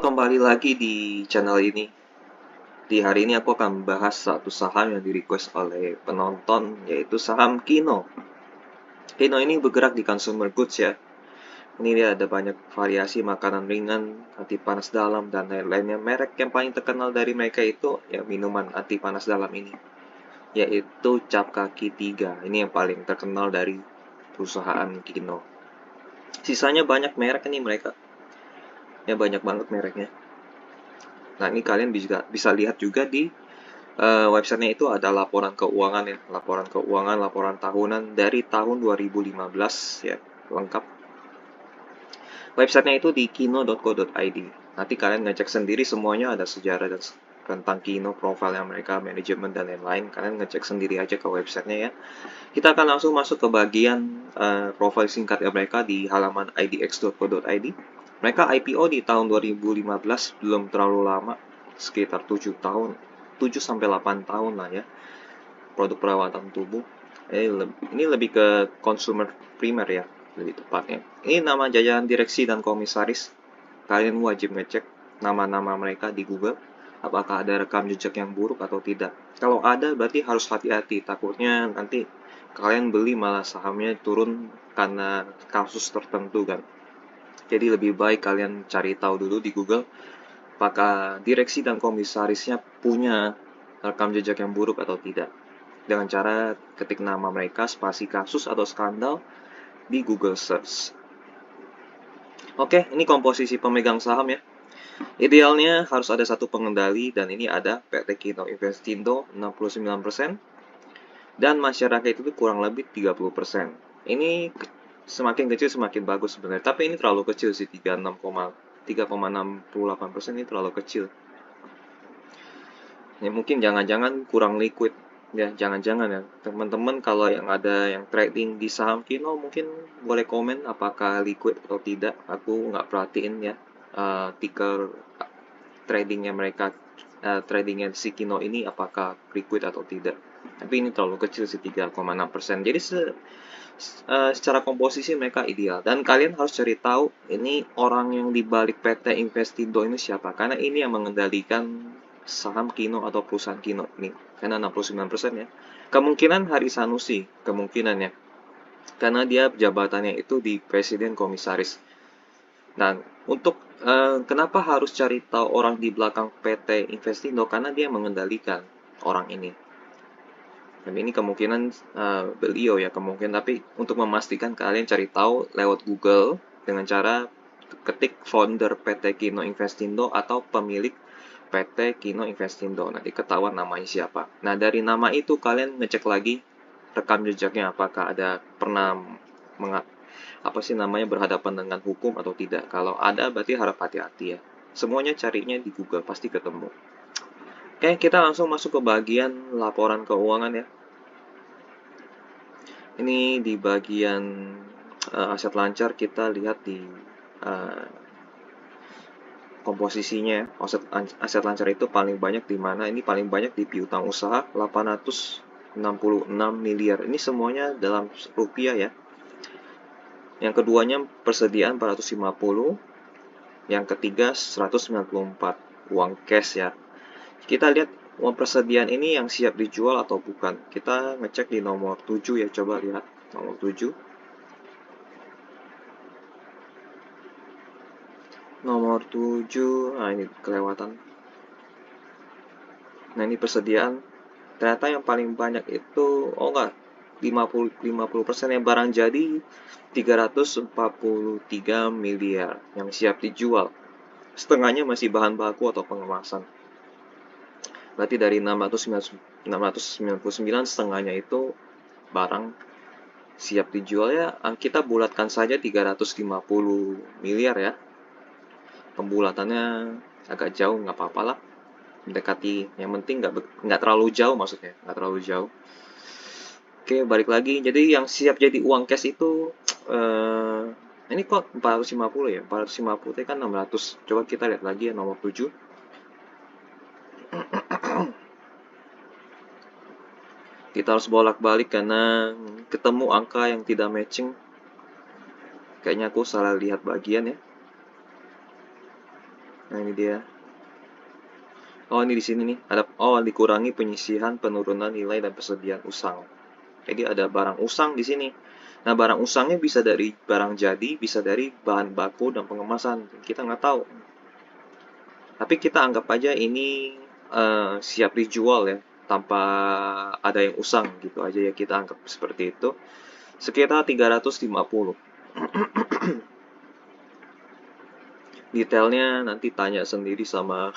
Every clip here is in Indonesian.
kembali lagi di channel ini. Di hari ini aku akan membahas satu saham yang di-request oleh penonton, yaitu saham Kino. Kino ini bergerak di consumer goods ya. Ini dia ada banyak variasi makanan ringan, anti panas dalam, dan lain-lainnya. Merek yang paling terkenal dari mereka itu ya minuman anti panas dalam ini, yaitu Cap Kaki 3. Ini yang paling terkenal dari perusahaan Kino. Sisanya banyak merek ini mereka. Ya banyak banget mereknya. Nah, ini kalian bisa lihat juga di websitenya itu ada laporan keuangan ya, laporan tahunan dari tahun 2015 ya, lengkap. Websitenya itu di kino.co.id. Nanti kalian ngecek sendiri semuanya, ada sejarah dan tentang Kino, profilnya mereka, manajemen dan lain-lain. Kalian ngecek sendiri aja ke websitenya ya. Kita akan langsung masuk ke bagian profil singkatnya mereka di halaman idx.co.id. Mereka IPO di tahun 2015, belum terlalu lama, sekitar 7 tahun, 7-8 tahun lah ya, produk perawatan tubuh. Ini lebih ke consumer primer ya, lebih tepatnya. Ini nama jajaran direksi dan komisaris. Kalian wajib ngecek nama-nama mereka di Google, apakah ada rekam jejak yang buruk atau tidak. Kalau ada, berarti harus hati-hati, takutnya nanti kalian beli malah sahamnya turun karena kasus tertentu kan. Jadi lebih baik kalian cari tahu dulu di Google apakah direksi dan komisarisnya punya rekam jejak yang buruk atau tidak. Dengan cara ketik nama mereka, spasi kasus atau skandal di Google Search. Oke, ini komposisi pemegang saham ya. Idealnya harus ada satu pengendali, dan ini ada PT Kino Investindo 69%, dan masyarakat itu kurang lebih 30%. Ini semakin kecil semakin bagus sebenarnya, tapi ini terlalu kecil sih, 3,68% ini terlalu kecil. Ya mungkin jangan-jangan kurang liquid ya, jangan-jangan ya teman-teman. Kalau yang ada yang trading di saham Kino mungkin boleh komen apakah liquid atau tidak. Aku nggak perhatiin ya ticker tradingnya mereka, tradingnya si Kino ini apakah liquid atau tidak. Tapi ini terlalu kecil sih, 3,6%. Jadi secara komposisi mereka ideal, dan kalian harus cari tahu ini orang yang dibalik PT Investindo ini siapa, karena ini yang mengendalikan saham Kino atau perusahaan Kino ini, karena 69% ya. Kemungkinan Hari Sanusi, kemungkinan ya, karena dia jabatannya itu di presiden komisaris. Nah, untuk kenapa harus cari tahu orang di belakang PT Investindo, karena dia mengendalikan orang ini. Tapi ini kemungkinan beliau ya, kemungkinan. Tapi untuk memastikan, kalian cari tahu lewat Google dengan cara ketik founder PT Kino Investindo atau pemilik PT Kino Investindo. Nanti ketahuan namanya siapa. Nah, dari nama itu kalian ngecek lagi rekam jejaknya, apakah ada pernah berhadapan dengan hukum atau tidak. Kalau ada, berarti harap hati-hati ya. Semuanya carinya di Google, pasti ketemu. Oke, kita langsung masuk ke bagian laporan keuangan ya. Ini di bagian aset lancar, kita lihat di komposisinya. Aset lancar itu paling banyak di mana? Ini paling banyak di piutang usaha, 866 miliar. Ini semuanya dalam rupiah ya. Yang keduanya persediaan 450, yang ketiga 194 uang cash ya. Kita lihat uang persediaan ini yang siap dijual atau bukan. Kita ngecek di nomor 7 ya, coba lihat nomor 7. Nomor 7, nah ini kelewatan. Nah, ini persediaan. Ternyata yang paling banyak itu, 50% yang barang jadi 343 miliar yang siap dijual. Setengahnya masih bahan baku atau pengemasan. Berarti dari 699, setengahnya itu barang siap dijual ya. Kita bulatkan saja 350 miliar ya. Pembulatannya agak jauh, nggak apa-apa lah. Mendekati, yang penting nggak terlalu jauh, maksudnya nggak terlalu jauh. Oke, balik lagi. Jadi yang siap jadi uang cash itu ini kok 450 ya? 450 kan 600. Coba kita lihat lagi ya nomor 7. Kita harus bolak-balik karena ketemu angka yang tidak matching. Kayaknya aku salah lihat bagian ya. Nah, ini dia. Oh, ini di sini nih. Dikurangi penyisihan, penurunan nilai dan persediaan usang. Jadi ada barang usang di sini. Nah, barang usangnya bisa dari barang jadi, bisa dari bahan baku dan pengemasan. Kita nggak tahu. Tapi kita anggap aja ini siap dijual ya, tanpa ada yang usang gitu aja ya, kita anggap seperti itu. Sekitar 350. Detailnya nanti tanya sendiri sama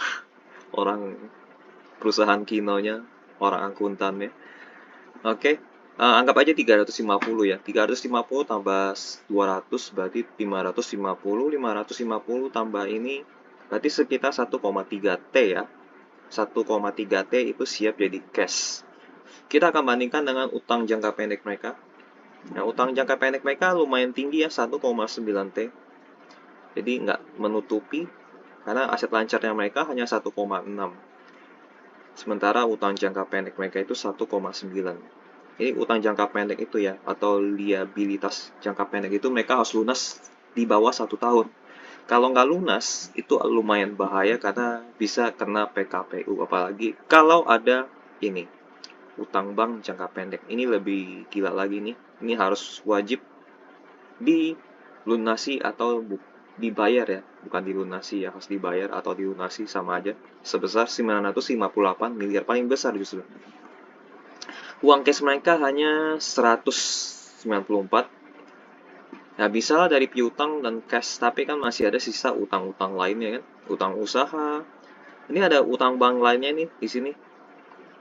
orang perusahaan kinonya, orang akuntannya. Oke, anggap aja 350 ya. 350 tambah 200 berarti 550. 550 tambah ini berarti sekitar 1,3 T ya. 1,3 T itu siap jadi cash. Kita akan bandingkan dengan utang jangka pendek mereka. Nah, utang jangka pendek mereka lumayan tinggi ya, 1,9 T. Jadi nggak menutupi karena aset lancarnya mereka hanya 1,6. Sementara utang jangka pendek mereka itu 1,9. Jadi utang jangka pendek itu ya, atau liabilitas jangka pendek itu mereka harus lunas di bawah 1 tahun. Kalau nggak lunas, itu lumayan bahaya karena bisa kena PKPU. Apalagi kalau ada ini, utang bank jangka pendek. Ini lebih gila lagi nih. Ini harus wajib dilunasi atau dibayar ya. Bukan dilunasi ya, harus dibayar atau dilunasi sama aja. Sebesar 958 miliar, paling besar justru. Uang cash mereka hanya 194. Nah, bisa dari piutang dan cash, tapi kan masih ada sisa utang-utang lainnya kan. Utang usaha. Ini ada utang bank lainnya nih di sini.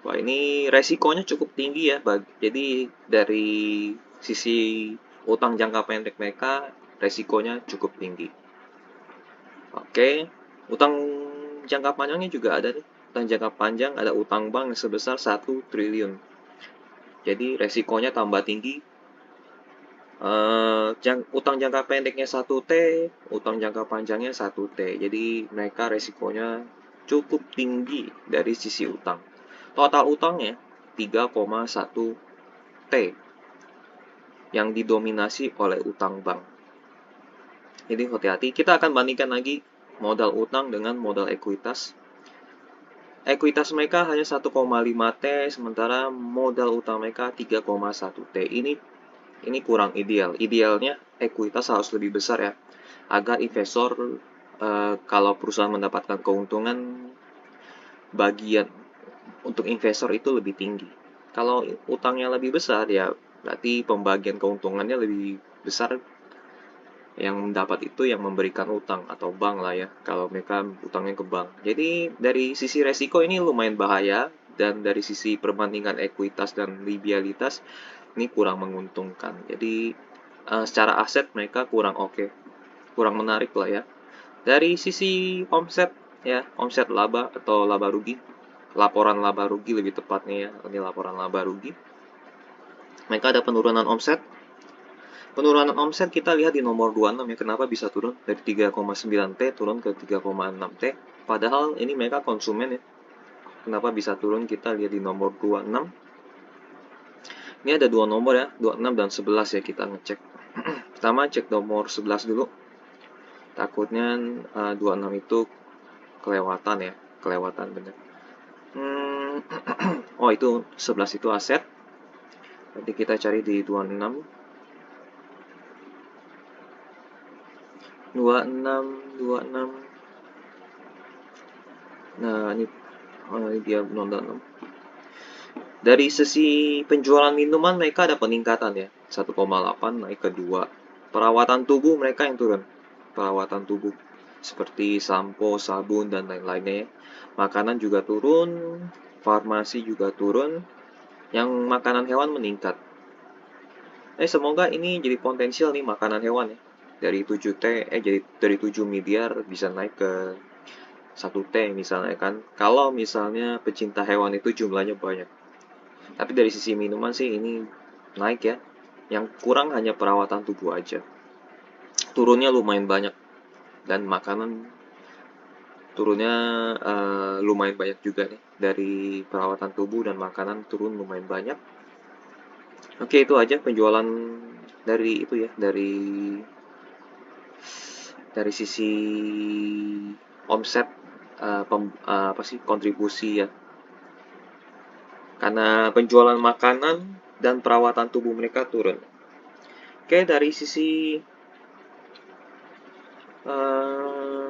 Wah, ini resikonya cukup tinggi ya. Jadi dari sisi utang jangka pendek mereka, resikonya cukup tinggi. Oke, utang jangka panjangnya juga ada nih. Utang jangka panjang ada utang bank sebesar 1 triliun. Jadi resikonya tambah tinggi. Utang jangka pendeknya 1 T, utang jangka panjangnya 1 T. Jadi mereka resikonya cukup tinggi dari sisi utang. Total utangnya 3,1 T yang didominasi oleh utang bank. Jadi hati-hati, kita akan bandingkan lagi modal utang dengan modal ekuitas. Ekuitas mereka hanya 1,5 T, sementara modal utang mereka 3,1 T. Ini kurang ideal. Idealnya ekuitas harus lebih besar ya, agar investor kalau perusahaan mendapatkan keuntungan, bagian untuk investor itu lebih tinggi. Kalau utangnya lebih besar ya berarti pembagian keuntungannya lebih besar, yang dapat itu yang memberikan utang atau bank lah ya, kalau mereka utangnya ke bank. Jadi dari sisi resiko ini lumayan bahaya, dan dari sisi perbandingan ekuitas dan liabilitas ini kurang menguntungkan. Jadi secara aset mereka kurang oke, kurang menarik lah ya. Dari sisi omset ya, omset laba atau laba rugi, laporan laba rugi lebih tepatnya ya, ini laporan laba rugi. Mereka ada penurunan omset. Penurunan omset kita lihat di nomor 26 ya, kenapa bisa turun dari 3,9 T turun ke 3,6 T. Padahal ini mereka konsumen ya. Kenapa bisa turun, kita lihat di nomor 26. Ini ada dua nomor ya, 26 dan 11 ya, kita ngecek. Pertama cek nomor 11 dulu. Takutnya 26 itu kelewatan ya, kelewatan bener. Oh, itu 11 itu aset. Nanti kita cari di 26. 26. Nah, ini dia 26. Dari sisi penjualan minuman mereka ada peningkatan ya, 1,8 naik ke 2. Perawatan tubuh mereka yang turun. Perawatan tubuh seperti sampo, sabun dan lain-lainnya. Makanan juga turun, farmasi juga turun, yang makanan hewan meningkat. Semoga ini jadi potensial nih makanan hewan ya. Dari 7 T, jadi dari 7 miliar bisa naik ke 1 T misalnya kan. Kalau misalnya pecinta hewan itu jumlahnya banyak. Tapi dari sisi minuman sih ini naik ya. Yang kurang hanya perawatan tubuh aja. Turunnya lumayan banyak. Dan makanan turunnya lumayan banyak juga nih. Dari perawatan tubuh dan makanan turun lumayan banyak. Oke, itu aja penjualan dari itu ya, dari sisi omset, kontribusi ya. Karena penjualan makanan dan perawatan tubuh mereka turun. Oke, dari sisi uh,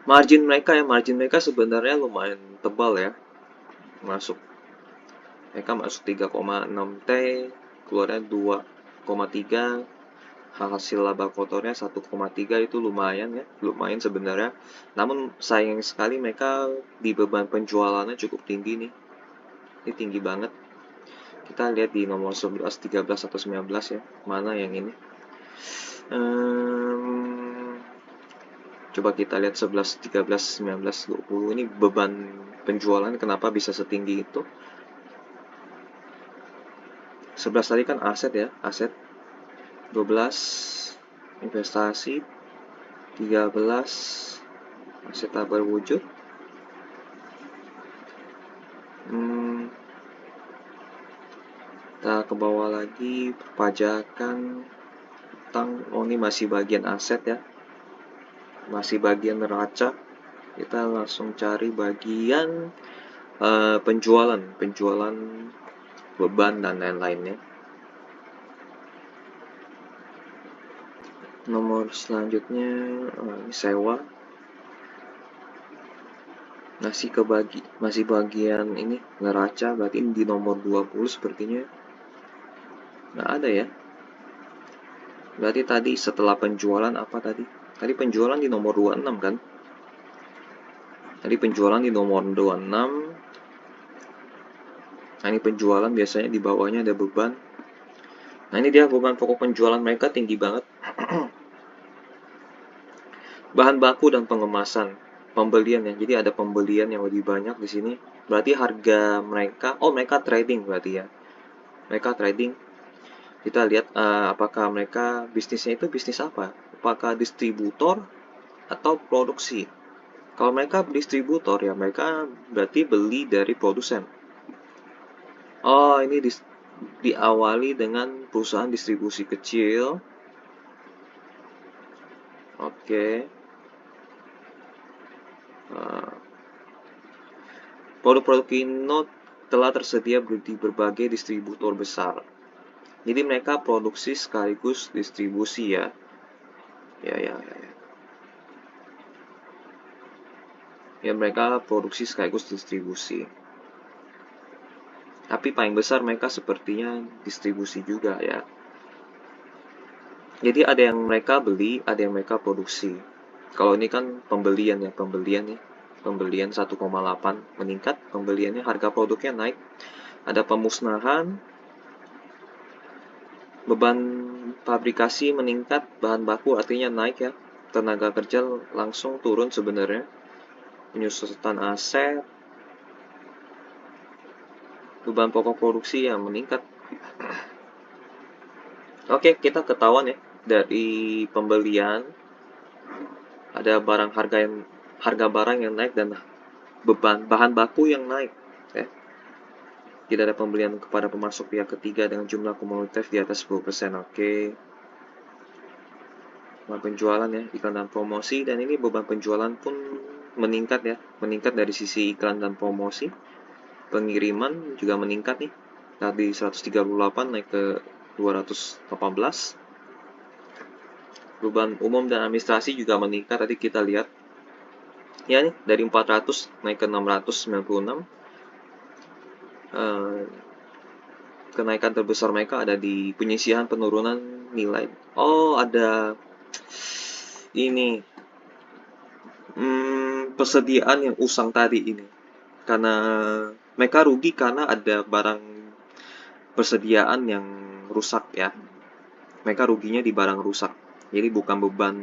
margin mereka sebenarnya lumayan tebal ya. Mereka masuk 3,6 T, keluarnya 2,3, hasil laba kotornya 1,3, itu lumayan ya, lumayan sebenarnya. Namun sayang sekali mereka di beban penjualannya cukup tinggi nih. Ini tinggi banget. Kita lihat di nomor 11, 13, atau 19 ya. Mana yang ini? Coba kita lihat 11, 13, 19, 20. Ini beban penjualan kenapa bisa setinggi itu? 11 tadi kan aset ya, aset. 12 investasi, 13 aset tak berwujud. Kita ke bawah lagi, perpajakan, utang. Oh, ini masih bagian aset ya, masih bagian neraca. Kita langsung cari bagian penjualan beban dan lain-lainnya. Nomor selanjutnya sewa, masih bagian ini neraca, berarti ini di nomor 20 sepertinya. Nggak ada ya, berarti tadi setelah penjualan apa tadi penjualan di nomor 26 kan, tadi penjualan di nomor 26. Nah, ini penjualan biasanya di bawahnya ada beban. Nah, ini dia beban pokok penjualan mereka tinggi banget. Bahan baku dan pengemasan, pembelian ya. Jadi ada pembelian yang lebih banyak di sini. Berarti harga mereka, mereka trading berarti ya. Mereka trading. Kita lihat apakah mereka bisnisnya itu bisnis apa? Apakah distributor atau produksi? Kalau mereka distributor ya, mereka berarti beli dari produsen. Oh, ini diawali dengan perusahaan distribusi kecil. Oke. Produk-produk Kino telah tersedia di berbagai distributor besar. Jadi mereka produksi sekaligus distribusi ya. Ya. Ya, mereka produksi sekaligus distribusi. Tapi paling besar mereka sepertinya distribusi juga ya. Jadi ada yang mereka beli, ada yang mereka produksi. Kalau ini kan pembelian ya. Pembelian 1,8 meningkat, pembeliannya, harga produknya naik. Ada pemusnahan, beban fabrikasi meningkat, bahan baku artinya naik ya. Tenaga kerja langsung turun sebenarnya. Penyusutan aset, beban pokok produksi yang meningkat. Oke, kita ketahuan ya dari pembelian ada harga barang yang naik dan bahan baku yang naik ya. Tidak ada pembelian kepada pemasok pihak ketiga dengan jumlah kumulatif di atas 10%. Oke. Beban penjualan ya, iklan dan promosi, dan ini beban penjualan pun meningkat ya, meningkat dari sisi iklan dan promosi. Pengiriman juga meningkat nih, dari 138 naik ke 218. Beban umum dan administrasi juga meningkat, tadi kita lihat ya nih, dari 400 naik ke 696. Kenaikan terbesar mereka ada di penyisihan penurunan nilai. Oh, ada ini persediaan yang usang tadi ini. Karena mereka rugi karena ada barang persediaan yang rusak ya. Mereka ruginya di barang rusak. Jadi bukan beban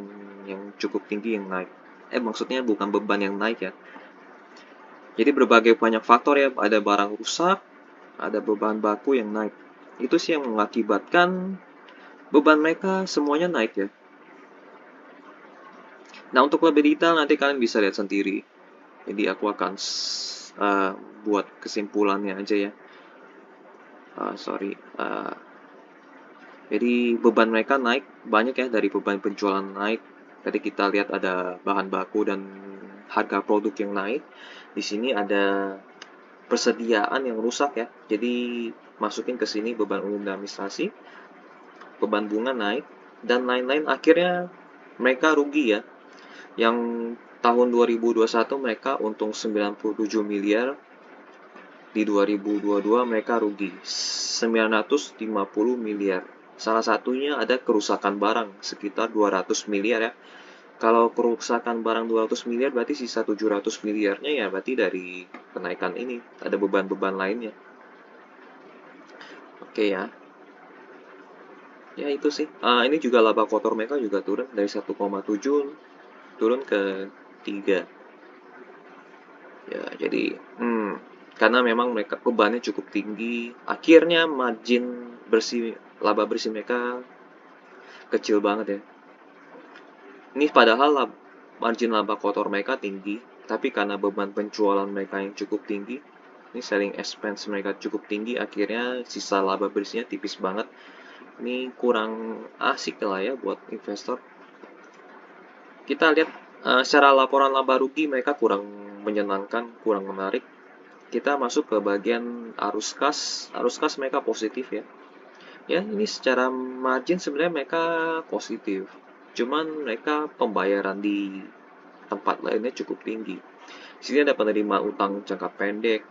yang cukup tinggi yang naik. Maksudnya bukan beban yang naik ya. Jadi berbagai banyak faktor ya, ada barang rusak, ada beban baku yang naik. Itu sih yang mengakibatkan beban mereka semuanya naik ya. Nah, untuk lebih detail nanti kalian bisa lihat sendiri. Jadi aku akan buat kesimpulannya aja ya. Jadi beban mereka naik banyak ya, dari beban penjualan naik, Tadi kita lihat ada bahan baku dan harga produk yang naik. Di sini ada persediaan yang rusak ya. Jadi masukin ke sini beban umum dan administrasi, beban bunga naik, dan lain-lain. Akhirnya mereka rugi ya. Yang tahun 2021 mereka untung 97 miliar, di 2022 mereka rugi 950 miliar. Salah satunya ada kerusakan barang sekitar 200 miliar ya. Kalau kerusakan barang 200 miliar berarti sisa 700 miliarnya ya berarti dari kenaikan ini. Ada beban-beban lainnya. Oke ya. Ya itu sih. Ini juga laba kotor mereka juga turun dari 1,7 turun ke 3. Ya, jadi karena memang mereka bebannya cukup tinggi, akhirnya margin bersih, laba bersih mereka kecil banget ya. Ini padahal margin laba kotor mereka tinggi, tapi karena beban penjualan mereka yang cukup tinggi, ini selling expense mereka cukup tinggi, akhirnya sisa laba bersihnya tipis banget. Ini kurang asik lah ya buat investor. Kita lihat secara laporan laba rugi mereka kurang menyenangkan, kurang menarik. Kita masuk ke bagian arus kas. Arus kas mereka positif ya. Ya, ini secara margin sebenarnya mereka positif. Cuman mereka pembayaran di tempat lainnya cukup tinggi. Di sini ada penerima utang jangka pendek.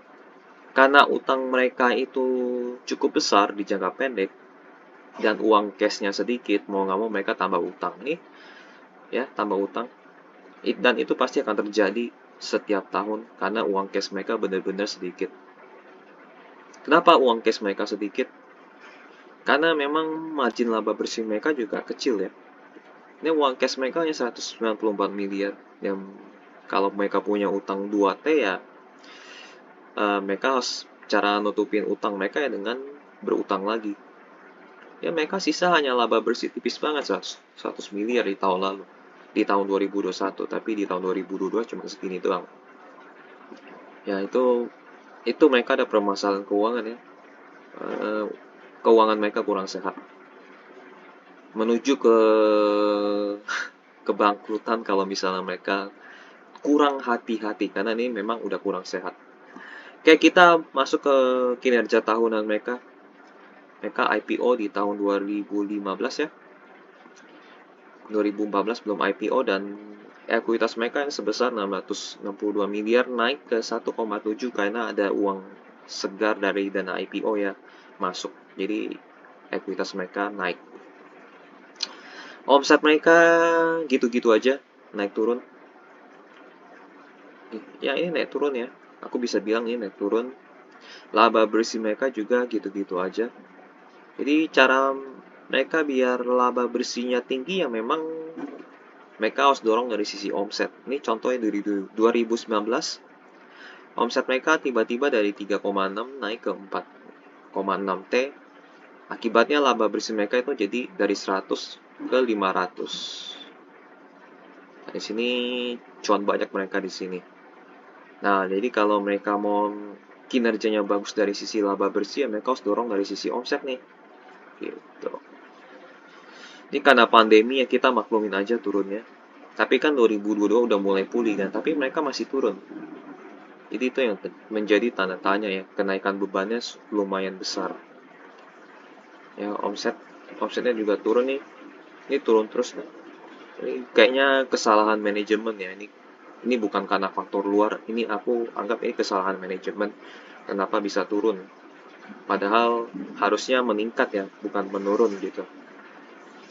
Karena utang mereka itu cukup besar di jangka pendek dan uang cashnya sedikit, mau nggak mau mereka tambah utang nih, ya tambah utang. Dan itu pasti akan terjadi setiap tahun karena uang cash mereka benar-benar sedikit. Kenapa uang cash mereka sedikit? Karena memang margin laba bersih mereka juga kecil ya. Ini uang cash mereka hanya 194 miliar. Yang kalau mereka punya utang 2T ya, mereka harus cara nutupin utang mereka ya dengan berutang lagi. Ya mereka sisa hanya laba bersih tipis banget 100 miliar di tahun lalu. Di tahun 2021, tapi di tahun 2022 cuma segini doang. Ya itu mereka ada permasalahan keuangan ya. Keuangan mereka kurang sehat. Menuju ke kebangkrutan kalau misalnya mereka kurang hati-hati karena ini memang udah kurang sehat. Kayak kita masuk ke kinerja tahunan mereka. Mereka IPO di tahun 2015 ya. 2014 belum IPO dan ekuitas mereka yang sebesar 662 miliar naik ke 1,7 karena ada uang segar dari dana IPO ya masuk. Jadi ekuitas mereka naik. Omset mereka gitu-gitu aja, naik turun. Ya ini naik turun ya. Aku bisa bilang ini naik turun. Laba bersih mereka juga gitu-gitu aja. Jadi cara mereka biar laba bersihnya tinggi ya memang mereka harus dorong dari sisi omset. Ini contohnya dari 2019. Omset mereka tiba-tiba dari 3,6 naik ke 4,6 T. Akibatnya laba bersih mereka itu jadi dari 100 ke 500. Nah, di sini cuan banyak mereka di sini. Nah, jadi kalau mereka mau kinerjanya bagus dari sisi laba bersih, ya mereka harus dorong dari sisi omset nih. Gitu. Ini karena pandemi ya kita maklumin aja turunnya. Tapi kan 2022 udah mulai pulih kan, tapi mereka masih turun. Jadi itu yang menjadi tanda tanya ya, kenaikan bebannya lumayan besar. Ya omsetnya juga turun nih. Ini turun terus nih. Ini kayaknya kesalahan manajemen ya ini. Ini bukan karena faktor luar, ini aku anggap ini kesalahan manajemen. Kenapa bisa turun? Padahal harusnya meningkat ya, bukan menurun gitu.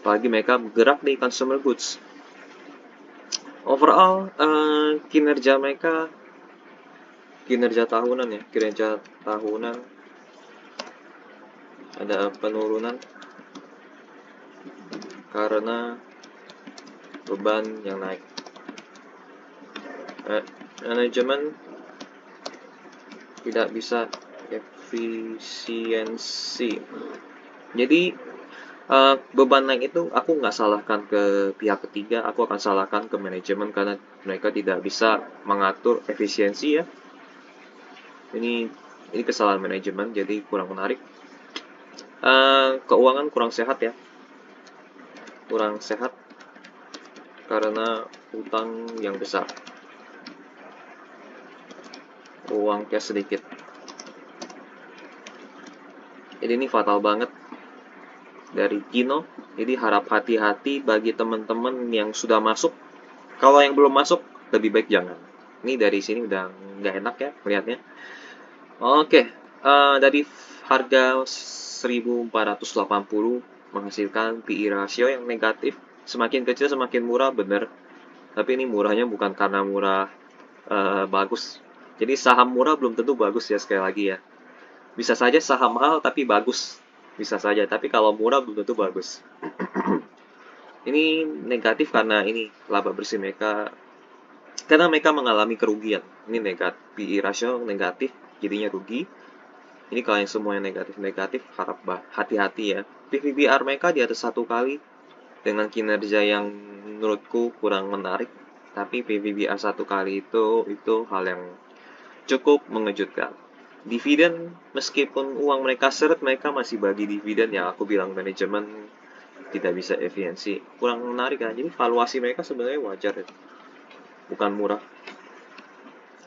Apalagi mereka bergerak di consumer goods. Overall, kinerja mereka, kinerja tahunan ya, kinerja tahunan ada penurunan karena beban yang naik. Manajemen tidak bisa efisiensi. Jadi beban naik itu aku nggak salahkan ke pihak ketiga, aku akan salahkan ke manajemen karena mereka tidak bisa mengatur efisiensi ya. Ini kesalahan manajemen, jadi kurang menarik. Keuangan kurang sehat ya, kurang sehat. karena utang yang besar, uang cash sedikit. Jadi ini fatal banget dari Kino. Jadi harap hati-hati bagi teman-teman yang sudah masuk. Kalau yang belum masuk, lebih baik jangan. Ini dari sini udah nggak enak ya melihatnya. Oke, dari harga 1480 menghasilkan PE ratio yang negatif. Semakin kecil semakin murah, bener. Tapi ini murahnya bukan karena murah bagus. Jadi saham murah belum tentu bagus ya, sekali lagi ya. Bisa saja saham mahal tapi bagus. Bisa saja, tapi kalau murah belum tentu bagus. Ini negatif karena ini laba bersih mereka, karena mereka mengalami kerugian. Ini negatif, PE ratio negatif, jadinya rugi. Ini kalau yang semua yang negatif-negatif, harap hati-hati ya. PVBR mereka di atas 1 kali dengan kinerja yang menurutku kurang menarik. Tapi PVBR 1 kali itu hal yang cukup mengejutkan. Dividen, meskipun uang mereka seret, mereka masih bagi dividen yang aku bilang manajemen tidak bisa efisiensi. Kurang menarik kan? Jadi valuasi mereka sebenarnya wajar ya. Bukan murah.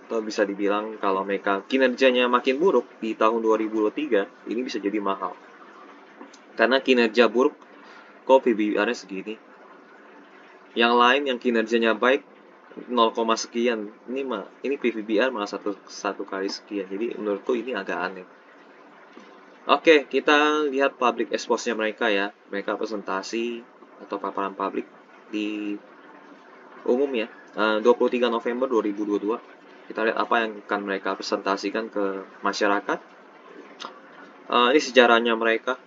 Atau bisa dibilang kalau mereka kinerjanya makin buruk di tahun 2023, ini bisa jadi mahal. Karena kinerja buruk, kok PBR-nya segini. Yang lain yang kinerjanya baik 0, sekian. Ini PVBR malah satu kali sekian. Jadi menurutku ini agak aneh. Oke, kita lihat public expose-nya mereka ya. Mereka presentasi atau paparan publik di umum ya. 23 November 2022. Kita lihat apa yang akan mereka presentasikan ke masyarakat. Ini sejarahnya mereka.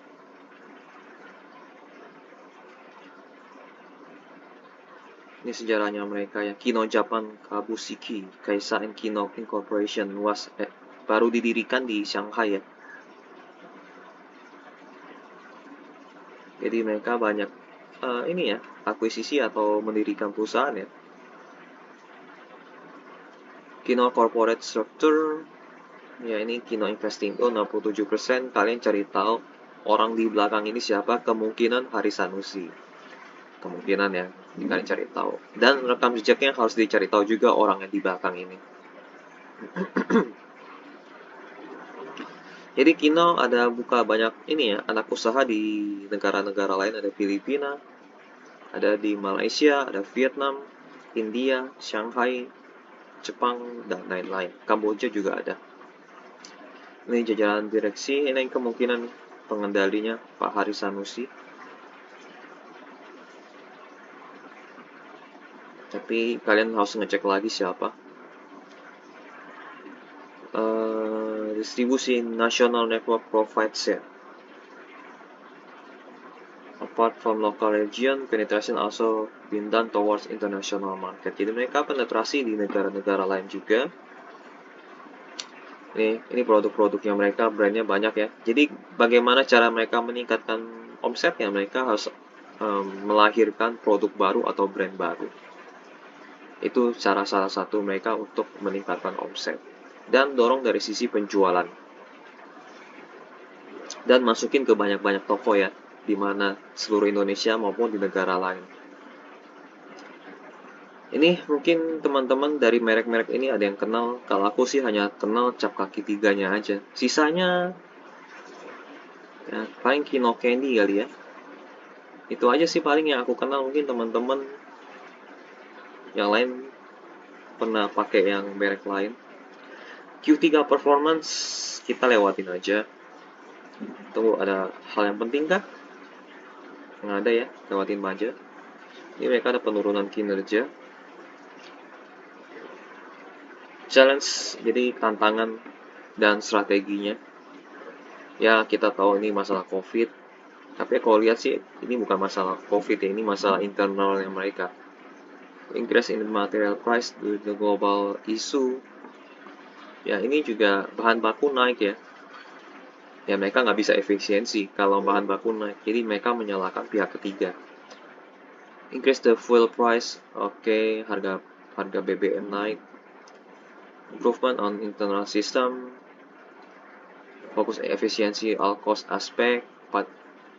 Ini sejarahnya mereka ya. Kino Japan Kabushiki Kaisa and Kino Incorporation baru didirikan di Shanghai ya. Jadi mereka banyak ini ya, akuisisi atau mendirikan perusahaan ya. Kino Corporate Structure, ya ini Kino Investing 67%. Kalian cari tahu orang di belakang ini siapa, kemungkinan Hari Sanusi. Kemungkinan ya, kalian cari tahu. Dan rekam jejaknya harus dicari tahu juga orang yang di belakang ini. Jadi Kino ada buka banyak ini ya, anak usaha di negara-negara lain, ada Filipina, ada di Malaysia, ada Vietnam, India, Shanghai, Jepang, dan lain-lain. Kamboja juga ada. Ini jajaran direksi, ini kemungkinan pengendalinya Pak Hari Sanusi. Tapi kalian harus ngecek lagi siapa. Distribusi national network provides ya. Apart from local region, penetration also been done towards international market. Jadi mereka penetrasi di negara-negara lain juga. Ini produk-produknya mereka, brandnya banyak ya. Jadi bagaimana cara mereka meningkatkan omsetnya? Mereka harus melahirkan produk baru atau brand baru. Itu cara salah satu mereka untuk meningkatkan omset. Dan dorong dari sisi penjualan. Dan masukin ke banyak-banyak toko ya, di mana seluruh Indonesia maupun di negara lain. Ini mungkin teman-teman dari merek-merek ini ada yang kenal. Kalau aku sih hanya kenal cap kaki 3-nya aja. Sisanya ya, paling Kino Candy kali ya. Itu aja sih paling yang aku kenal. Mungkin teman-teman yang lain pernah pakai yang merek lain. Q3 performance kita lewatin aja. Tunggu, ada hal yang penting kah? Nggak ada ya, lewatin aja. Ini mereka ada penurunan kinerja. Challenge, jadi tantangan dan strateginya. Ya kita tahu ini masalah COVID. Tapi kalau lihat sih ini bukan masalah COVID ya, ini masalah internalnya mereka. Increase in the material price due to the global issue. Ya ini juga bahan baku naik ya. Ya mereka nggak bisa efisiensi kalau bahan baku naik. Jadi mereka menyalahkan pihak ketiga. Increase the fuel price. Oke, harga BBM naik. Improvement on internal system. Fokus efisiensi all cost aspect.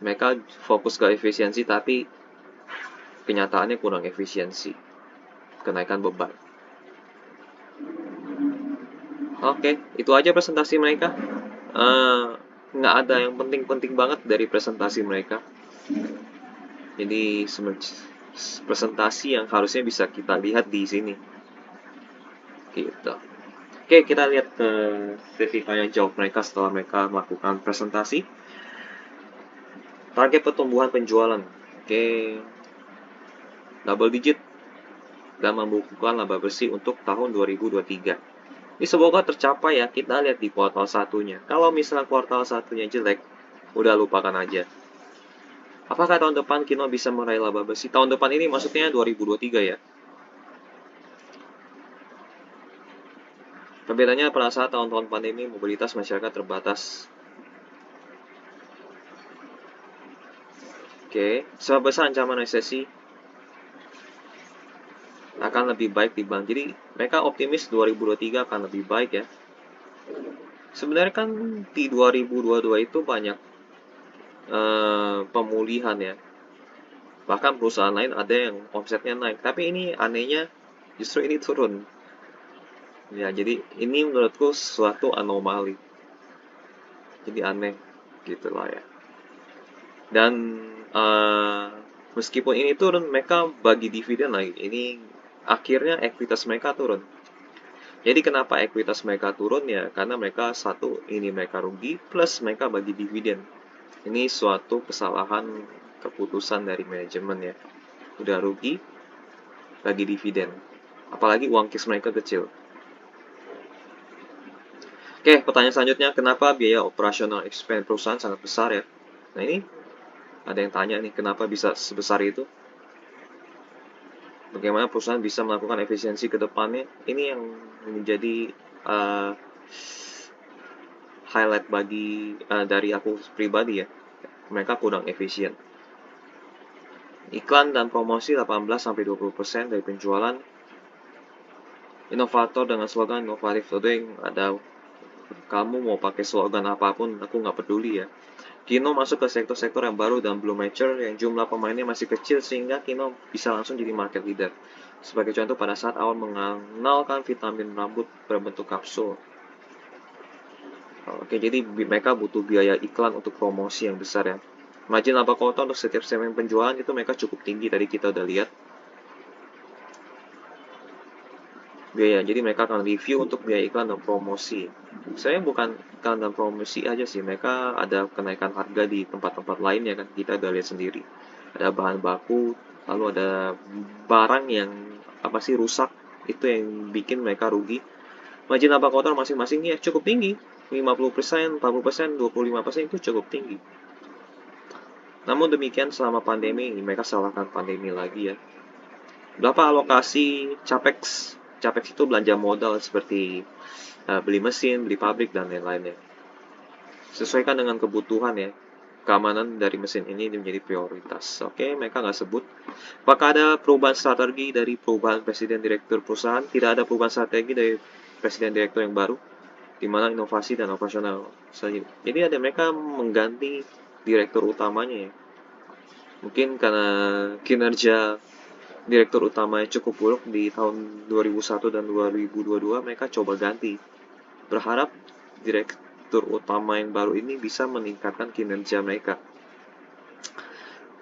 Mereka fokus ke efisiensi tapi kenyataannya kurang efisiensi, kenaikan beban. Oke, itu aja presentasi mereka. Eh, nggak ada yang penting-penting banget dari presentasi mereka. Jadi presentasi yang harusnya bisa kita lihat di sini. Gitu. Oke, kita lihat ke sesi tanya jawab mereka setelah mereka melakukan presentasi. Target pertumbuhan penjualan. Oke, double digit dan membukukan laba bersih untuk tahun 2023. Ini semoga tercapai ya, kita lihat di kuartal satunya. Kalau misalnya kuartal satunya jelek, udah lupakan aja. Apakah tahun depan Kino bisa meraih laba bersih? Tahun depan ini maksudnya 2023 ya. Perbedaannya pada saat tahun-tahun pandemi mobilitas masyarakat terbatas. Oke, seberapa besar ancaman resesi akan lebih baik dibanding. Jadi mereka optimis 2023 akan lebih baik ya. Sebenarnya kan di 2022 itu banyak pemulihan ya. Bahkan perusahaan lain ada yang omsetnya naik. Tapi ini anehnya justru ini turun. Ya, jadi ini menurutku suatu anomali. Jadi aneh gitu lah ya. Dan meskipun ini turun, mereka bagi dividen lagi. Ini akhirnya ekuitas mereka turun. Jadi kenapa ekuitas mereka turun ya? Karena mereka satu, ini mereka rugi, plus mereka bagi dividen. Ini suatu kesalahan keputusan dari manajemen ya. Udah rugi, bagi dividen. Apalagi uang cash mereka kecil. Oke, pertanyaan selanjutnya, kenapa biaya operasional expense perusahaan sangat besar ya? Nah ini, ada yang tanya nih, kenapa bisa sebesar itu? Bagaimana perusahaan bisa melakukan efisiensi ke depannya? Ini yang menjadi highlight bagi dari aku pribadi ya. Mereka kurang efisien. Iklan dan promosi 18-20% dari penjualan. Inovator dengan slogan inovatif. Yang ada, kamu mau pakai slogan apapun, aku nggak peduli ya. Kino masuk ke sektor-sektor yang baru dan belum mature, yang jumlah pemainnya masih kecil sehingga Kino bisa langsung jadi market leader. Sebagai contoh, pada saat awal mengenalkan vitamin rambut berbentuk kapsul. Oke, jadi mereka butuh biaya iklan untuk promosi yang besar ya. Margin laba kuartal untuk setiap segmen penjualan itu mereka cukup tinggi, tadi kita udah lihat. Biaya, jadi mereka akan review untuk biaya iklan dan promosi. Saya bukan iklan dan promosi aja sih, mereka ada kenaikan harga di tempat-tempat lain ya kan, kita udah lihat sendiri. Ada bahan baku, lalu ada barang yang apa sih rusak, itu yang bikin mereka rugi. Margin laba kuartal masing-masing ya cukup tinggi, 50%, 40%, 25% itu cukup tinggi. Namun demikian selama pandemi, mereka salahkan pandemi lagi ya. Berapa alokasi capex? Capex itu belanja modal seperti beli mesin, beli pabrik, dan lain-lainnya. Sesuaikan dengan kebutuhan ya. Keamanan dari mesin ini menjadi prioritas. Oke, mereka nggak sebut. Apakah ada perubahan strategi dari perubahan presiden direktur perusahaan? Tidak ada perubahan strategi dari presiden direktur yang baru, di mana inovasi dan operasional saja. Jadi ada mereka mengganti direktur utamanya ya. Mungkin karena kinerja direktur utamanya cukup buruk di tahun 2001 dan 2022, mereka coba ganti. Berharap direktur utama yang baru ini bisa meningkatkan kinerja mereka.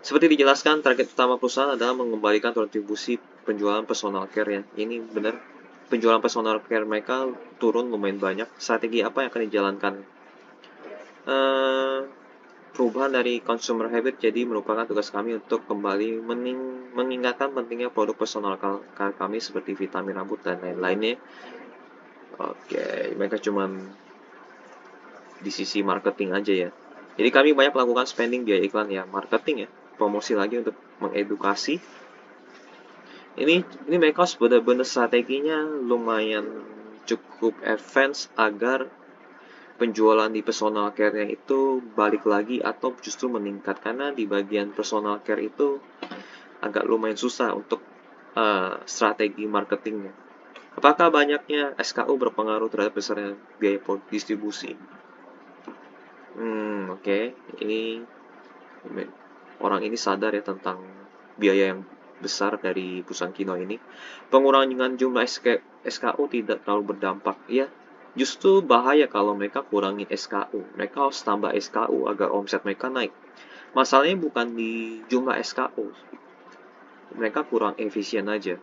Seperti dijelaskan, target utama perusahaan adalah mengembalikan kontribusi penjualan personal care ya. Ini benar, penjualan personal care mereka turun lumayan banyak. Strategi apa yang akan dijalankan? Perubahan dari consumer habit, jadi merupakan tugas kami untuk kembali mengingatkan pentingnya produk personal care kami seperti vitamin rambut dan lain-lainnya. Oke, mereka cuman di sisi marketing aja ya. Jadi kami banyak melakukan spending biaya iklan ya, marketing ya, promosi lagi untuk mengedukasi. Ini mereka benar-benar strateginya lumayan cukup advance agar penjualan di personal care-nya itu balik lagi atau justru meningkat, karena di bagian personal care itu agak lumayan susah untuk strategi marketingnya. Apakah banyaknya SKU berpengaruh terhadap besarnya biaya distribusi? Oke. Ini orang ini sadar ya tentang biaya yang besar dari perusahaan Kino ini. Pengurangan jumlah SKU tidak terlalu berdampak. Ya, justru bahaya kalau mereka kurangin SKU. Mereka harus tambah SKU agar omset mereka naik. Masalahnya bukan di jumlah SKU. Mereka kurang efisien aja.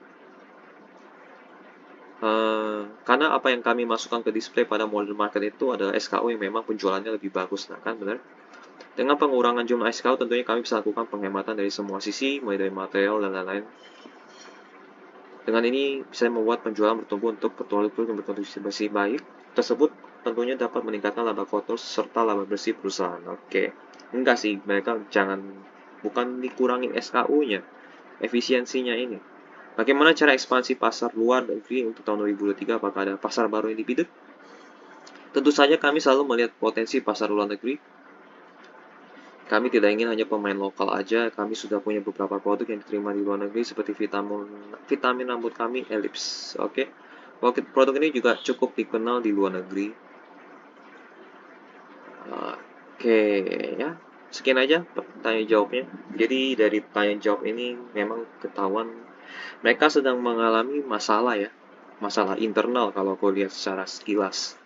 Karena apa yang kami masukkan ke display pada modern market itu adalah SKU yang memang penjualannya lebih bagus, nah kan benar? Dengan pengurangan jumlah SKU tentunya kami bisa lakukan penghematan dari semua sisi, mulai dari material dan lain-lain. Dengan ini bisa membuat penjualan bertumbuh untuk portfolio yang berkontribusi baik tersebut tentunya dapat meningkatkan laba kotor serta laba bersih perusahaan. Oke, enggak sih, mereka bukan dikurangin SKU-nya, efisiensinya ini. Bagaimana cara ekspansi pasar luar negeri untuk tahun 2023? Apakah ada pasar baru yang dibidik? Tentu saja kami selalu melihat potensi pasar luar negeri. Kami tidak ingin hanya pemain lokal aja, kami sudah punya beberapa produk yang diterima di luar negeri seperti vitamin rambut kami, Ellipse. Oke. Produk ini juga cukup dikenal di luar negeri. Oke, ya. Sekian aja tanya jawabnya. Jadi dari tanya jawab ini memang ketahuan mereka sedang mengalami masalah ya. Masalah internal kalau aku lihat secara sekilas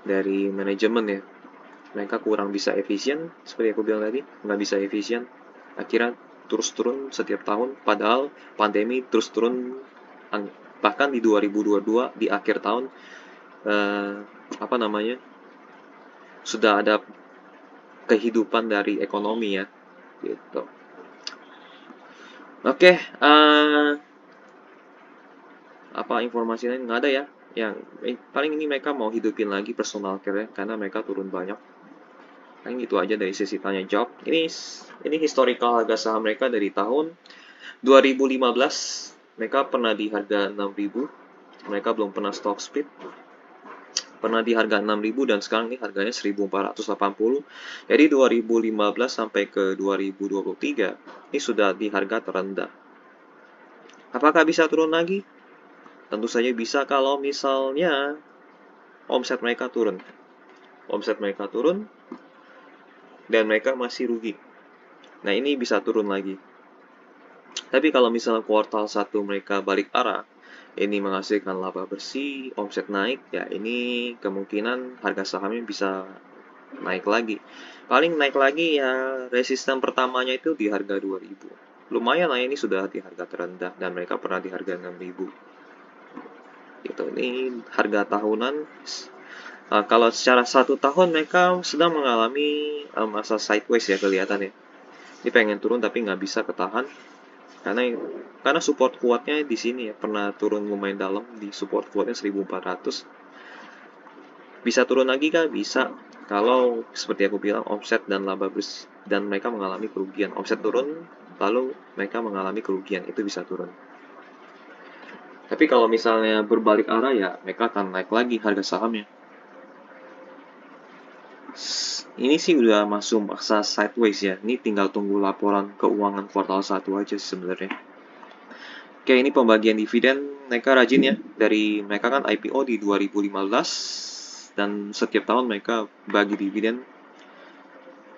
dari manajemen ya. Mereka kurang bisa efisien, seperti aku bilang tadi, nggak bisa efisien. Akhirnya terus turun setiap tahun, padahal pandemi terus turun, bahkan di 2022 di akhir tahun sudah ada kehidupan dari ekonomi ya, gitu. Oke, apa informasi lain nggak ada ya? Yang paling ini mereka mau hidupin lagi personal care karena mereka turun banyak. Paling itu aja dari sesi tanya jawab. Ini historical harga saham mereka dari tahun 2015. Mereka pernah di harga 6.000. Mereka belum pernah stock split. Pernah di harga 6.000 dan sekarang ini harganya 1.480. Jadi 2015 sampai ke 2023 ini sudah di harga terendah. Apakah bisa turun lagi? Tentu saja bisa kalau misalnya omset mereka turun. Omset mereka turun dan mereka masih rugi. Nah, ini bisa turun lagi. Tapi kalau misalnya kuartal 1 mereka balik arah, ini menghasilkan laba bersih, omset naik, ya ini kemungkinan harga sahamnya bisa naik lagi. Paling naik lagi ya resisten pertamanya itu di harga 2.000. Lumayan lah, ini sudah di harga terendah dan mereka pernah di harga 6.000. Gitu. Ini harga tahunan. Kalau secara 1 tahun mereka sedang mengalami masa sideways ya kelihatannya. Ini pengen turun tapi nggak bisa ketahan. Karena support kuatnya di sini ya, pernah turun lumayan dalam di support kuatnya 1.400. Bisa turun lagi kah? Bisa. Kalau seperti aku bilang omset dan laba bersih dan mereka mengalami kerugian. Omset turun lalu mereka mengalami kerugian, itu bisa turun. Tapi kalau misalnya berbalik arah ya mereka akan naik lagi harga sahamnya. Ini sih udah masuk masa sideways ya. Ini tinggal tunggu laporan keuangan kuartal 1 aja sih sebenarnya. Oke, ini pembagian dividen mereka rajin ya. Mereka kan IPO di 2015 dan setiap tahun mereka bagi dividen.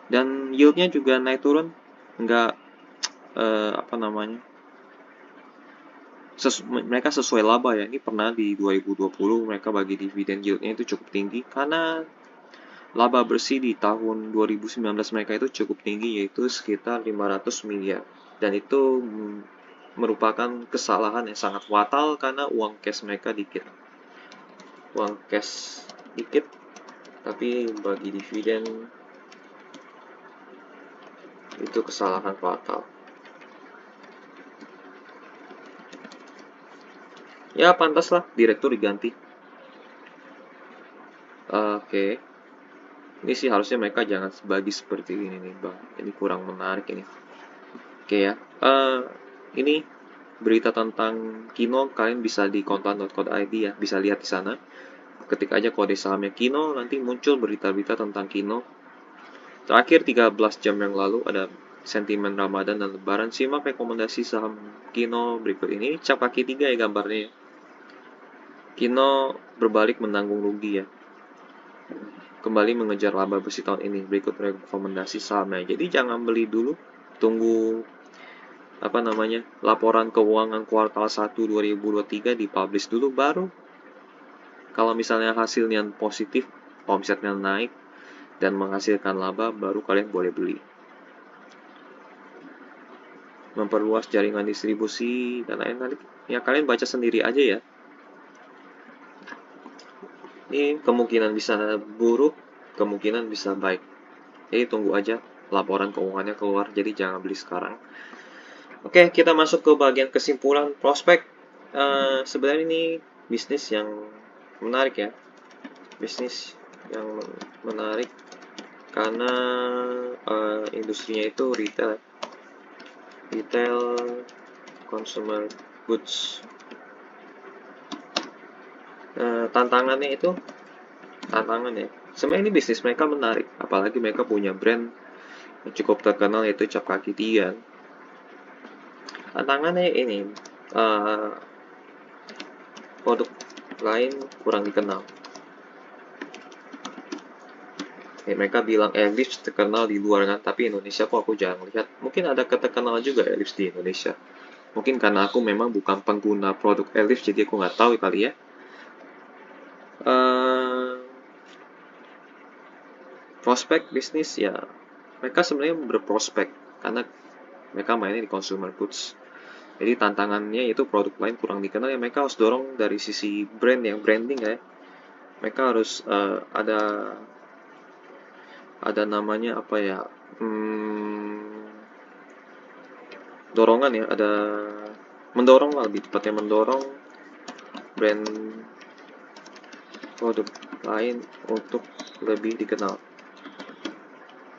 Dan yieldnya juga naik turun. Enggak mereka sesuai laba ya. Ini pernah di 2020 mereka bagi dividen, yieldnya itu cukup tinggi karena laba bersih di tahun 2019 mereka itu cukup tinggi, yaitu sekitar 500 miliar. Dan itu merupakan kesalahan yang sangat fatal karena uang cash mereka dikit. Uang cash dikit, tapi bagi dividen itu kesalahan fatal. Ya pantas lah direktur diganti. Oke. Ini sih harusnya mereka jangan bagi seperti ini nih bang. Ini kurang menarik ini. Oke ya. Ini berita tentang Kino kalian bisa di kontan.co.id ya. Bisa lihat di sana. Ketik aja kode sahamnya Kino, nanti muncul berita-berita tentang Kino. Terakhir 13 jam yang lalu ada sentimen Ramadan dan Lebaran. Simak rekomendasi saham Kino berikut ini. Cap kaki 3 ya gambarnya ya. Kino berbalik menanggung rugi ya. Kembali mengejar laba bersih tahun ini. Berikut rekomendasi sahamnya. Jadi jangan beli dulu, tunggu apa namanya, laporan keuangan kuartal 1 2023 dipublish dulu, baru kalau misalnya hasilnya positif, omsetnya naik dan menghasilkan laba, baru kalian boleh beli. Memperluas jaringan distribusi dan lain-lain, ya kalian baca sendiri aja ya. Ini kemungkinan bisa buruk, kemungkinan bisa baik. Jadi tunggu aja laporan keuangannya keluar, jadi jangan beli sekarang. Oke, kita masuk ke bagian kesimpulan prospek. Sebenarnya ini bisnis yang menarik ya. Bisnis yang menarik karena industrinya itu retail. Retail consumer goods. Tantangannya sebenarnya ini bisnis mereka menarik, apalagi mereka punya brand yang cukup terkenal yaitu Cap Kaki Tian. Tantangannya ini produk lain kurang dikenal. Mereka bilang Ellipse terkenal di luar kan, tapi Indonesia kok aku jarang lihat. Mungkin ada keterkenal juga Ellipse di Indonesia. Mungkin karena aku memang bukan pengguna produk Ellipse, jadi aku nggak tahu kali ya. Prospek bisnis ya, mereka sebenarnya berprospek karena mereka mainnya di consumer goods. Jadi tantangannya itu produk lain kurang dikenal ya, mereka harus dorong dari sisi brand yang branding ya. Mereka harus ada namanya apa ya, dorongan ya, ada mendorong lah, lebih tepatnya mendorong brand produk lain untuk lebih dikenal.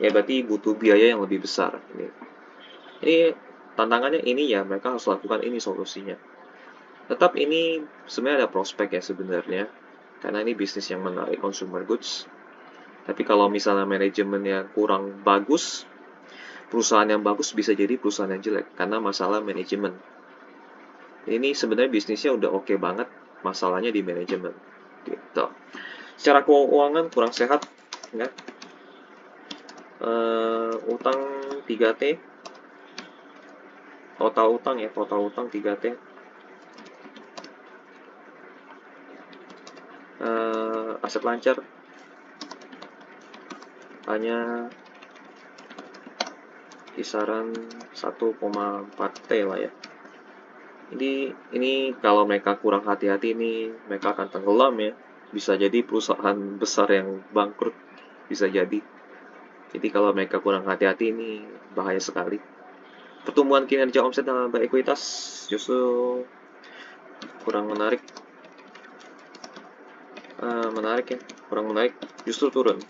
Ya berarti butuh biaya yang lebih besar. Ini tantangannya ini ya, mereka harus lakukan ini solusinya. Tetap ini sebenarnya ada prospek ya sebenarnya, karena ini bisnis yang menarik consumer goods. Tapi kalau misalnya manajemennya kurang bagus, perusahaan yang bagus bisa jadi perusahaan yang jelek karena masalah manajemen. Ini sebenarnya bisnisnya udah oke banget, masalahnya di manajemen. Gitu. Secara keuangan kurang sehat, ya. Utang 3T, total utang 3T. Aset lancar hanya kisaran 1,4T lah ya. Jadi ini kalau mereka kurang hati-hati ini mereka akan tenggelam ya. Bisa jadi perusahaan besar yang bangkrut, bisa jadi. Jadi kalau mereka kurang hati-hati ini bahaya sekali. Pertumbuhan kinerja omset dan laba ekuitas justru kurang menarik. Kurang menarik, justru turun.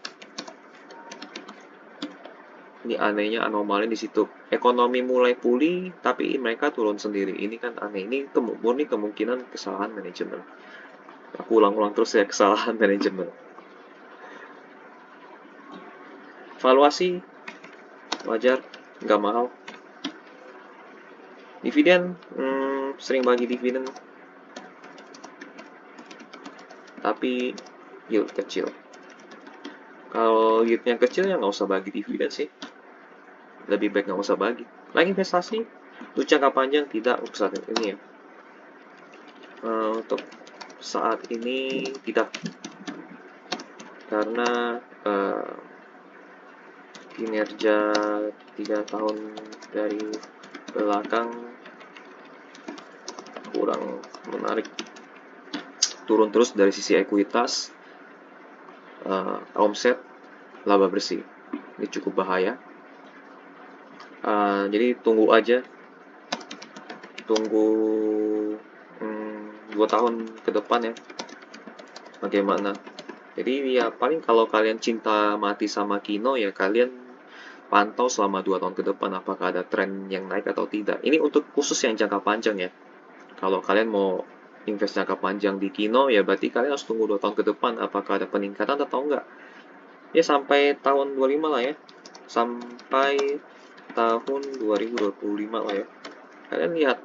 Ini anehnya, anomali di situ. Ekonomi mulai pulih, tapi mereka turun sendiri. Ini kan aneh. Ini murni kemungkinan kesalahan manajemen. Aku ulang-ulang terus ya, kesalahan manajemen. Valuasi wajar, nggak mahal. Dividen, sering bagi dividen, tapi yield kecil. Kalau yieldnya kecil ya nggak usah bagi dividen sih. Lebih baik nggak usah bagi. Lagi investasi, untuk jangka panjang tidak untuk saat ini ya. Untuk saat ini tidak, karena kinerja 3 tahun dari belakang kurang menarik, turun terus dari sisi ekuitas, omset, laba bersih. Ini cukup bahaya. Jadi tunggu 2 tahun ke depan ya bagaimana. Jadi ya paling kalau kalian cinta mati sama Kino ya kalian pantau selama 2 tahun ke depan apakah ada tren yang naik atau tidak. Ini untuk khusus yang jangka panjang ya. Kalau kalian mau invest jangka panjang di Kino ya berarti kalian harus tunggu 2 tahun ke depan apakah ada peningkatan atau enggak. Ya sampai tahun 25 lah ya. Sampai tahun 2025 lah ya. Kalian lihat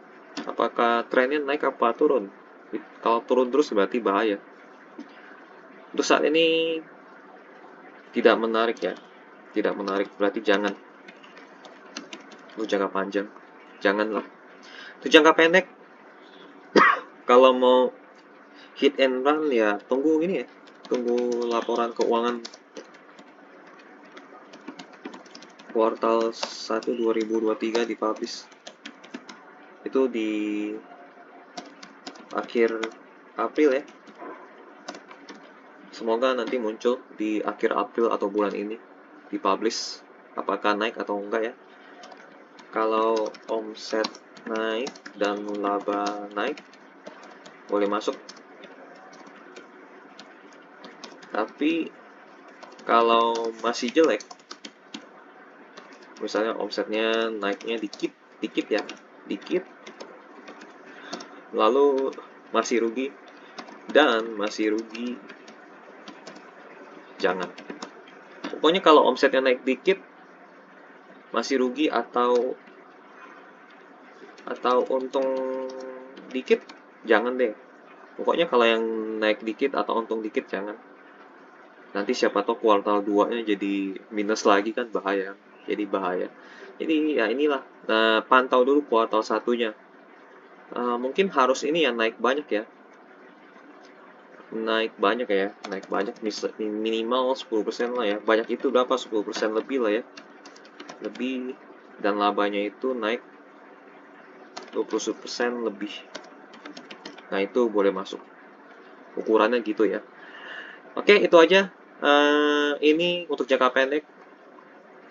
apakah trennya naik apa turun. Kalau turun terus berarti bahaya. Untuk saat ini tidak menarik ya. Tidak menarik berarti jangan. Untuk jangka panjang. janganlah. Untuk jangka pendek, kalau mau hit and run ya tunggu ini ya, tunggu laporan keuangan kuartal 1 2023 dipublish. Itu di akhir April ya. Semoga nanti muncul di akhir April atau bulan ini dipublish apakah naik atau enggak ya. Kalau omset naik dan laba naik boleh masuk. Tapi kalau masih jelek, misalnya omsetnya naiknya dikit ya, dikit, lalu masih rugi jangan. Pokoknya kalau omsetnya naik dikit, masih rugi atau untung dikit, jangan deh. Pokoknya kalau yang naik dikit atau untung dikit jangan. Nanti siapa tahu kuartal 2-nya jadi minus lagi kan bahaya. Jadi bahaya. Jadi ya inilah. Nah, pantau dulu kuartal 1-nya. Mungkin harus ini ya naik banyak ya. Naik banyak minimal 10% lah ya. Banyak itu berapa? 10% lebih lah ya. Lebih, dan labanya itu naik 20% lebih. Nah, itu boleh masuk. Ukurannya gitu ya. Oke, itu aja. Ini untuk jangka pendek.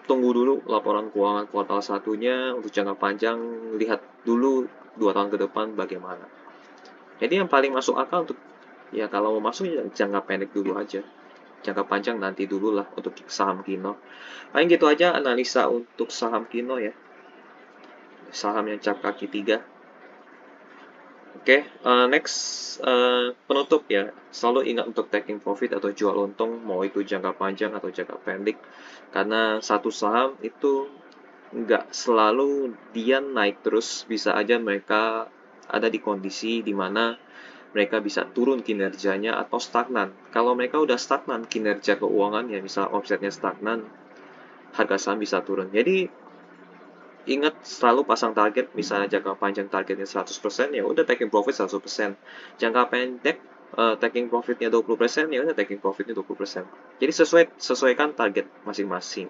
Tunggu dulu laporan keuangan kuartal 1-nya. Untuk jangka panjang, lihat dulu 2 tahun ke depan bagaimana. Jadi yang paling masuk akal untuk, ya kalau mau masuk ya jangka pendek dulu aja. Jangka panjang nanti dulu lah untuk saham Kino. Paling gitu aja analisa untuk saham Kino ya. Saham yang cap kaki 3. Oke, next, penutup ya. Selalu ingat untuk taking profit atau jual untung, mau itu jangka panjang atau jangka pendek. Karena satu saham itu nggak selalu dia naik terus, bisa aja mereka ada di kondisi di mana mereka bisa turun kinerjanya atau stagnan. Kalau mereka udah stagnan kinerja keuangan ya, misal omsetnya stagnan, harga saham bisa turun. Jadi ingat selalu pasang target, misalnya jangka panjang targetnya 100%, ya udah taking profit 100%. Jangka pendek taking profitnya 20%, ya udah taking profitnya 20%. Jadi sesuaikan target masing-masing.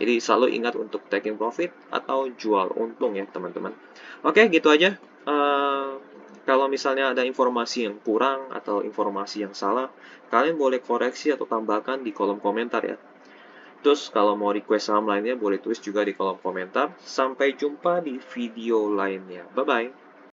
Jadi selalu ingat untuk taking profit atau jual untung ya teman-teman. Oke, gitu aja. Kalau misalnya ada informasi yang kurang atau informasi yang salah, kalian boleh koreksi atau tambahkan di kolom komentar ya. Terus kalau mau request saham lainnya boleh tulis juga di kolom komentar. Sampai jumpa di video lainnya. Bye-bye.